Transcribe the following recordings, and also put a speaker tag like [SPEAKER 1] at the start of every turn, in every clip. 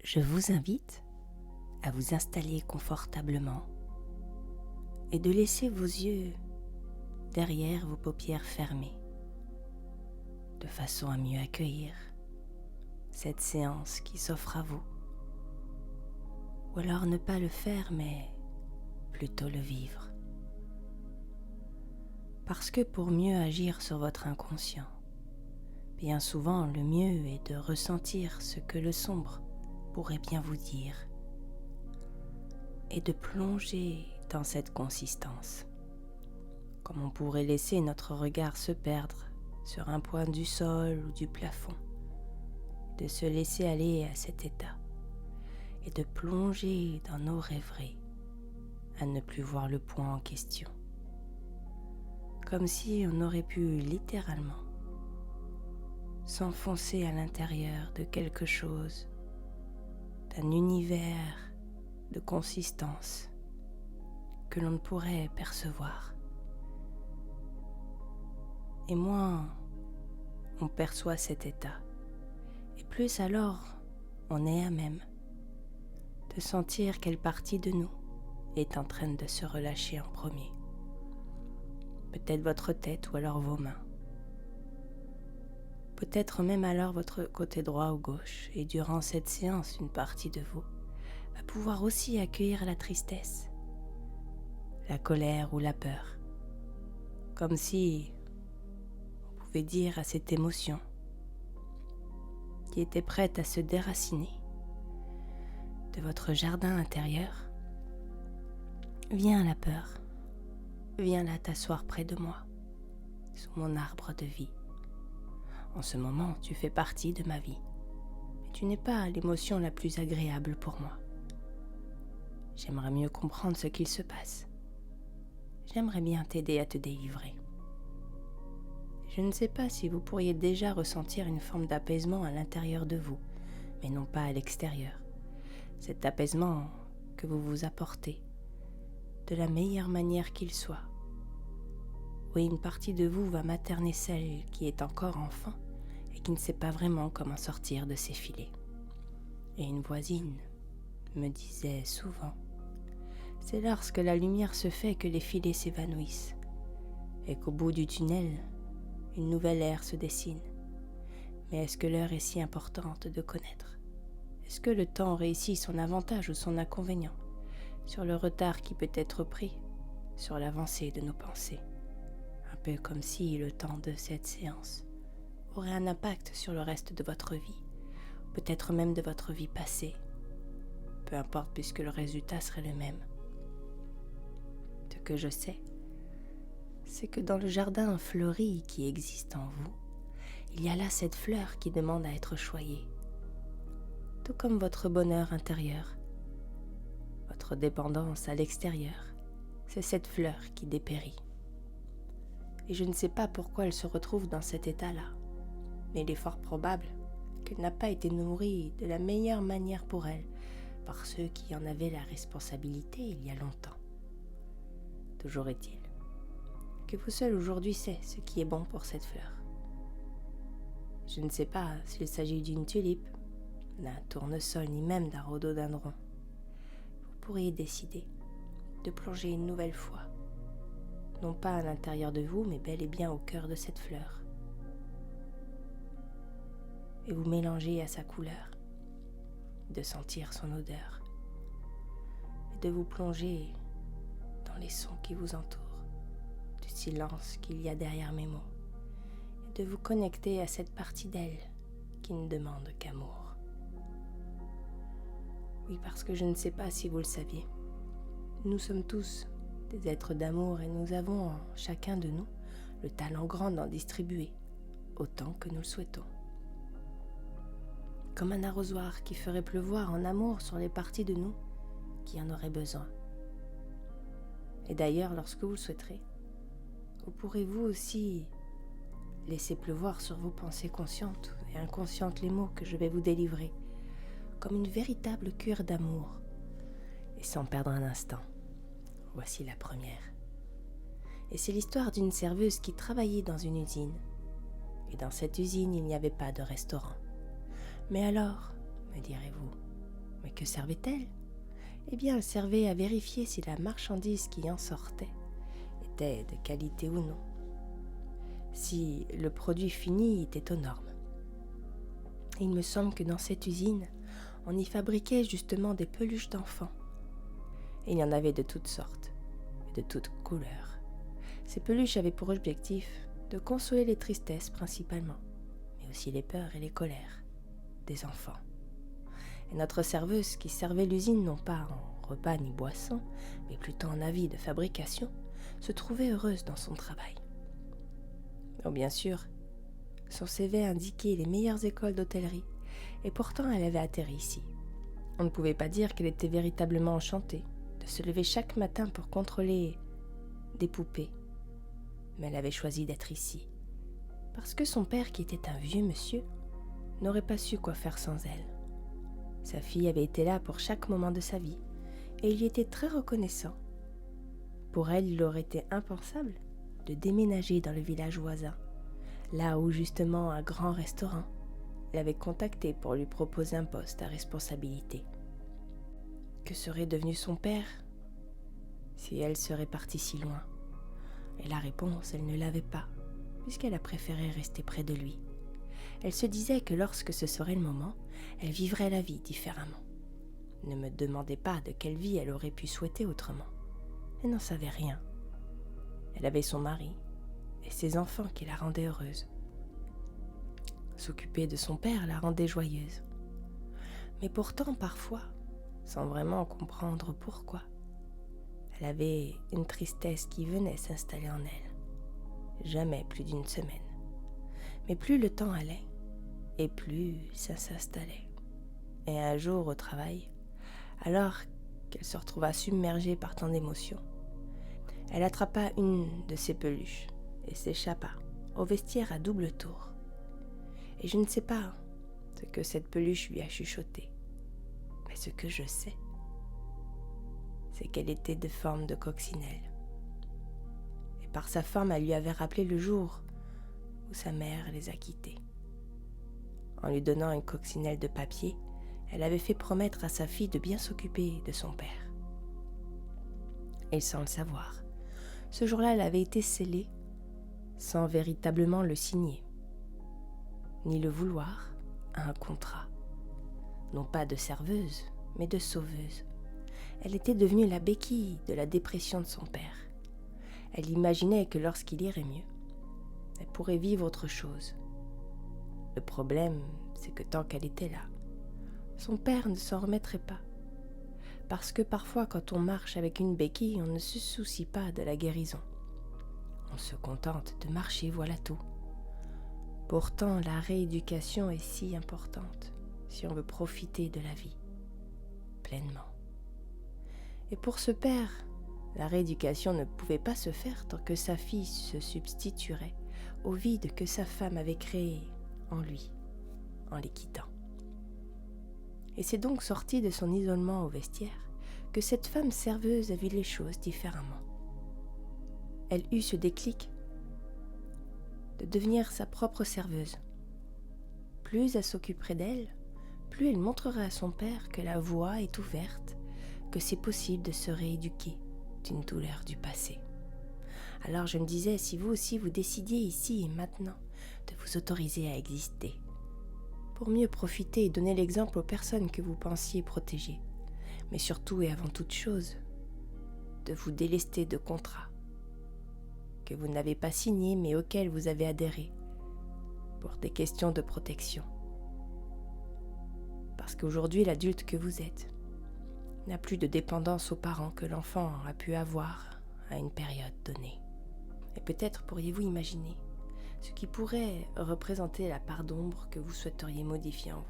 [SPEAKER 1] Je vous invite à vous installer confortablement et de laisser vos yeux derrière vos paupières fermées, de façon à mieux accueillir cette séance qui s'offre à vous. Ou alors ne pas le faire, mais plutôt le vivre. Parce que pour mieux agir sur votre inconscient, bien souvent le mieux est de ressentir ce que le sombre pourrait bien vous dire et de plonger dans cette consistance, comme on pourrait laisser notre regard se perdre sur un point du sol ou du plafond, de se laisser aller à cet état et de plonger dans nos rêveries à ne plus voir le point en question, comme si on aurait pu littéralement s'enfoncer à l'intérieur de quelque chose, d'un univers de consistance que l'on ne pourrait percevoir. Et moins on perçoit cet état, et plus alors on est à même de sentir quelle partie de nous est en train de se relâcher en premier. Peut-être votre tête ou alors vos mains. Peut-être même alors votre côté droit ou gauche, et durant cette séance, une partie de vous va pouvoir aussi accueillir la tristesse, la colère ou la peur, comme si on pouvait dire à cette émotion qui était prête à se déraciner de votre jardin intérieur: viens la peur, viens là t'asseoir près de moi, sous mon arbre de vie. En ce moment, tu fais partie de ma vie, mais tu n'es pas l'émotion la plus agréable pour moi. J'aimerais mieux comprendre ce qu'il se passe. J'aimerais bien t'aider à te délivrer. Je ne sais pas si vous pourriez déjà ressentir une forme d'apaisement à l'intérieur de vous, mais non pas à l'extérieur. Cet apaisement que vous vous apportez, de la meilleure manière qu'il soit. Oui, une partie de vous va materner celle qui est encore enfant et qui ne sait pas vraiment comment sortir de ses filets. Et une voisine me disait souvent: c'est lorsque la lumière se fait que les filets s'évanouissent et qu'au bout du tunnel, une nouvelle ère se dessine. Mais est-ce que l'heure est si importante de connaître? Est-ce que le temps réussit son avantage ou son inconvénient sur le retard qui peut être pris sur l'avancée de nos pensées? Un peu comme si le temps de cette séance aurait un impact sur le reste de votre vie, peut-être même de votre vie passée. Peu importe, puisque le résultat serait le même. Ce que je sais, c'est que dans le jardin fleuri qui existe en vous, il y a là cette fleur qui demande à être choyée. Tout comme votre bonheur intérieur, votre dépendance à l'extérieur, c'est cette fleur qui dépérit. Et je ne sais pas pourquoi elle se retrouve dans cet état-là, mais il est fort probable qu'elle n'a pas été nourrie de la meilleure manière pour elle par ceux qui en avaient la responsabilité il y a longtemps. Toujours est-il que vous seul aujourd'hui savez ce qui est bon pour cette fleur. Je ne sais pas s'il s'agit d'une tulipe, d'un tournesol, ni même d'un rhododendron. Vous pourriez décider de plonger une nouvelle fois, non pas à l'intérieur de vous, mais bel et bien au cœur de cette fleur, et vous mélanger à sa couleur, de sentir son odeur, et de vous plonger dans les sons qui vous entourent, du silence qu'il y a derrière mes mots, et de vous connecter à cette partie d'elle qui ne demande qu'amour. Oui, parce que je ne sais pas si vous le saviez, nous sommes tous des êtres d'amour et nous avons en chacun de nous le talent grand d'en distribuer autant que nous le souhaitons. Comme un arrosoir qui ferait pleuvoir en amour sur les parties de nous qui en auraient besoin. Et d'ailleurs, lorsque vous le souhaiterez, vous pourrez vous aussi laisser pleuvoir sur vos pensées conscientes et inconscientes les mots que je vais vous délivrer, comme une véritable cure d'amour, et sans perdre un instant. Voici la première. Et c'est l'histoire d'une serveuse qui travaillait dans une usine. Et dans cette usine, il n'y avait pas de restaurant. Mais alors, me direz-vous, Mais que servait-elle ? Eh bien, elle servait à vérifier si la marchandise qui en sortait était de qualité ou non, si le produit fini était aux normes. Et il me semble que dans cette usine, on y fabriquait justement des peluches d'enfants. Et il y en avait de toutes sortes, et de toutes couleurs. Ces peluches avaient pour objectif de consoler les tristesses principalement, mais aussi les peurs et les colères des enfants. Et notre serveuse, qui servait l'usine non pas en repas ni boisson, mais plutôt en avis de fabrication, se trouvait heureuse dans son travail. Oh, bien sûr, son CV indiquait les meilleures écoles d'hôtellerie, et pourtant elle avait atterri ici. On ne pouvait pas dire qu'elle était véritablement enchantée de se lever chaque matin pour contrôler des poupées, mais elle avait choisi d'être ici, parce que son père, qui était un vieux monsieur, n'aurait pas su quoi faire sans elle. Sa fille avait été là pour chaque moment de sa vie, et il y était très reconnaissant. Pour elle, il aurait été impensable de déménager dans le village voisin, là où justement un grand restaurant l'avait contacté pour lui proposer un poste à responsabilité. Que serait devenu son père si elle serait partie si loin ? Et la réponse, elle ne l'avait pas, puisqu'elle a préféré rester près de lui. Elle se disait que lorsque ce serait le moment, elle vivrait la vie différemment. Ne me demandez pas de quelle vie elle aurait pu souhaiter autrement. Elle n'en savait rien. Elle avait son mari et ses enfants qui la rendaient heureuse. S'occuper de son père la rendait joyeuse. Mais pourtant, parfois, sans vraiment comprendre pourquoi, elle avait une tristesse qui venait s'installer en elle. Jamais plus d'une semaine. Mais plus le temps allait, et plus ça s'installait. Et un jour au travail, alors qu'elle se retrouva submergée par tant d'émotions, elle attrapa une de ses peluches et s'échappa au vestiaire à double tour. Et je ne sais pas ce que cette peluche lui a chuchoté, mais ce que je sais, c'est qu'elle était de forme de coccinelle. Et par sa forme, elle lui avait rappelé le jour où sa mère les a quittés. En lui donnant une coccinelle de papier, elle avait fait promettre à sa fille de bien s'occuper de son père. Et sans le savoir, ce jour-là, elle avait été scellée sans véritablement le signer, ni le vouloir, à un contrat. Non pas de serveuse, mais de sauveuse. Elle était devenue la béquille de la dépression de son père. Elle imaginait que lorsqu'il irait mieux, elle pourrait vivre autre chose. Le problème, c'est que tant qu'elle était là, son père ne s'en remettrait pas. Parce que parfois, quand on marche avec une béquille, on ne se soucie pas de la guérison. On se contente de marcher, voilà tout. Pourtant, la rééducation est si importante si on veut profiter de la vie pleinement. Et pour ce père, la rééducation ne pouvait pas se faire tant que sa fille se substituerait au vide que sa femme avait créé en lui, en les quittant. Et c'est donc sorti de son isolement au vestiaire que cette femme serveuse a vu les choses différemment. Elle eut ce déclic de devenir sa propre serveuse. Plus elle s'occuperait d'elle, plus elle montrerait à son père que la voie est ouverte, que c'est possible de se rééduquer d'une douleur du passé. Alors je me disais, si vous aussi vous décidiez ici et maintenant de vous autoriser à exister, pour mieux profiter et donner l'exemple aux personnes que vous pensiez protéger, mais surtout et avant toute chose, de vous délester de contrats que vous n'avez pas signés mais auxquels vous avez adhéré pour des questions de protection. Parce qu'aujourd'hui, l'adulte que vous êtes n'a plus de dépendance aux parents que l'enfant a pu avoir à une période donnée. Et peut-être pourriez-vous imaginer ce qui pourrait représenter la part d'ombre que vous souhaiteriez modifier en vous.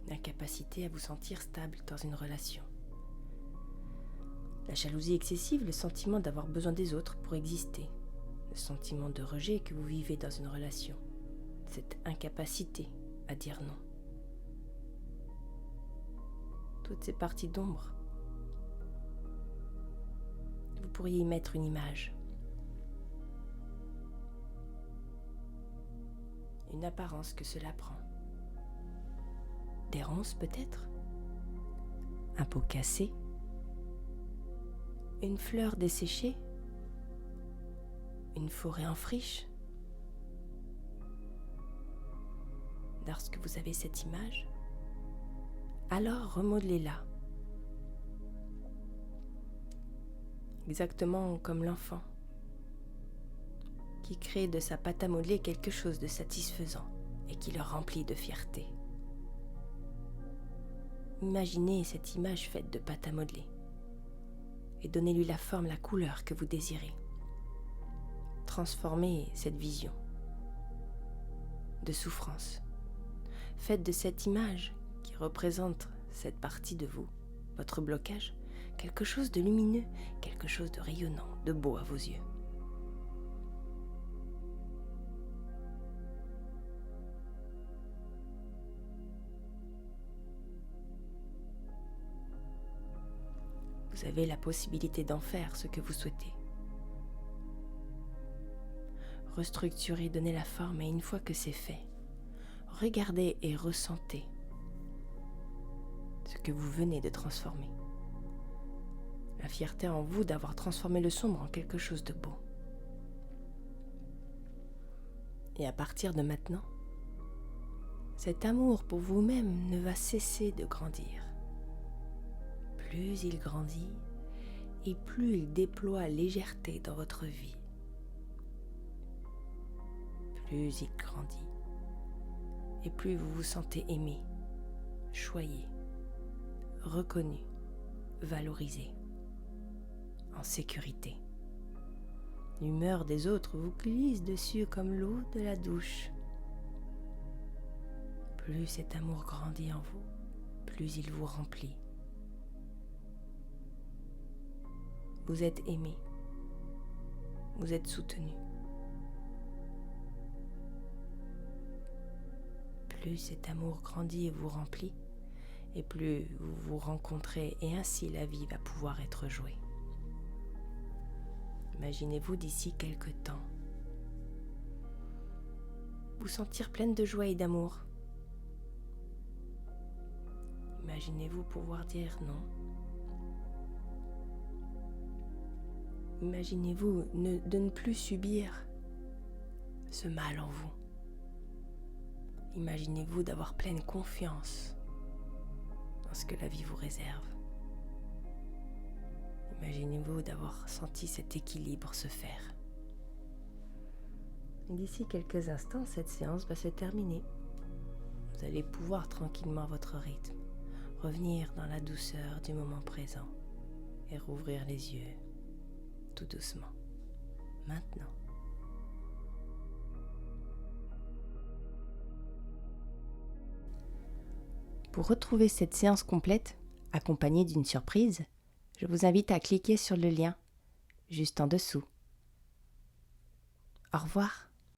[SPEAKER 1] L'incapacité à vous sentir stable dans une relation. La jalousie excessive, le sentiment d'avoir besoin des autres pour exister. Le sentiment de rejet que vous vivez dans une relation. Cette incapacité à dire non. Toutes ces parties d'ombre. Vous pourriez y mettre une image. Une apparence que cela prend. des ronces peut-être, un pot cassé, une fleur desséchée, une forêt en friche. Lorsque vous avez cette image, alors remodelez-la. Exactement comme l'enfant qui crée de sa pâte à modeler quelque chose de satisfaisant et qui le remplit de fierté. Imaginez cette image faite de pâte à modeler et donnez-lui la forme, la couleur que vous désirez. Transformez cette vision de souffrance. Faites de cette image qui représente cette partie de vous, votre blocage, quelque chose de lumineux, quelque chose de rayonnant, de beau à vos yeux. Vous avez la possibilité d'en faire ce que vous souhaitez. Restructurez, donnez la forme et une fois que c'est fait, regardez et ressentez ce que vous venez de transformer. La fierté en vous d'avoir transformé le sombre en quelque chose de beau. Et à partir de maintenant, cet amour pour vous-même ne va cesser de grandir. Plus il grandit et plus il déploie légèreté dans votre vie. Plus il grandit et plus vous vous sentez aimé, choyé, reconnu, valorisé, en sécurité. L'humeur des autres vous glisse dessus comme l'eau de la douche. Plus cet amour grandit en vous, plus il vous remplit. Vous êtes aimé, vous êtes soutenu. Plus cet amour grandit et vous remplit, et plus vous vous rencontrez, et ainsi la vie va pouvoir être jouée. Imaginez-vous d'ici quelque temps vous sentir pleine de joie et d'amour. Imaginez-vous pouvoir dire non. Imaginez-vous de ne plus subir ce mal en vous. Imaginez-vous d'avoir pleine confiance dans ce que la vie vous réserve. Imaginez-vous d'avoir senti cet équilibre se faire. Et d'ici quelques instants, cette séance va se terminer. Vous allez pouvoir tranquillement à votre rythme revenir dans la douceur du moment présent et rouvrir les yeux tout doucement. Maintenant. Pour retrouver cette séance complète, accompagnée d'une surprise, je vous invite à cliquer sur le lien juste en dessous. Au revoir.